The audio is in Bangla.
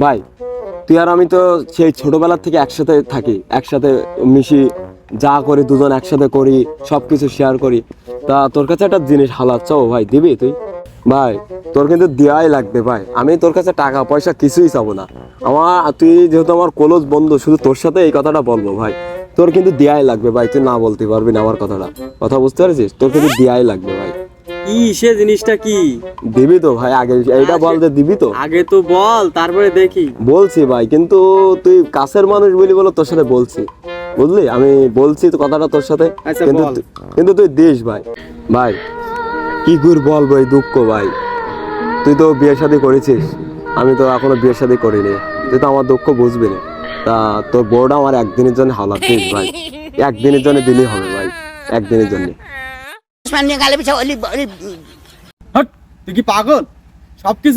ভাই তুই আর আমি তো সেই ছোটবেলা থেকে একসাথে থাকি, একসাথে মিশি, যা করি দুজন একসাথে করি, সবকিছু শেয়ার করি। তা তোর কাছে একটা জিনিস হালাত চাও ভাই, দিবি তুই? ভাই তোর কিন্তু দেওয়াই লাগবে ভাই, আমি তোর কাছে টাকা পয়সা কিছুই চাবো না। তুই যেহেতু আমার ক্লোজ বন্ধু, শুধু তোর সাথে এই কথাটা বলবো ভাই, তোর কিন্তু দেওয়াই লাগবে ভাই, তুই না বলতে পারবি না আমার কথাটা। কথা বুঝতে পারছিস? তোর কিন্তু দেওয়াই লাগবে ভাই। কি সে জিনিসটা কি? দিবি তো ভাই? আগে এইটা বল যে দিবি তো। আগে তো বল, তারপরে দেখি। বলছি ভাই, কিন্তু তুই কাছের মানুষ বলি বলে তোর সাথে বলছি, বুঝলি? আমি বলছি তো কথাটা তোর সাথে, আচ্ছা, কিন্তু বল। কিন্তু তুই দিস ভাই। ভাই কি করে বলবো এই দুঃখ ভাই, তুই তো বিয়ে শাদী করেছিস, আমি তো এখনো বিয়ে শাদী করিনি, তুই তো আমার দুঃখ বুঝবি না। তা তোর বউটা আমার একদিনের জন্য হালাত দিস ভাই, একদিনের জন্য দিলেই হবে ভাই, একদিনের জন্য। হট, তুই কি পাগল? সবকিছু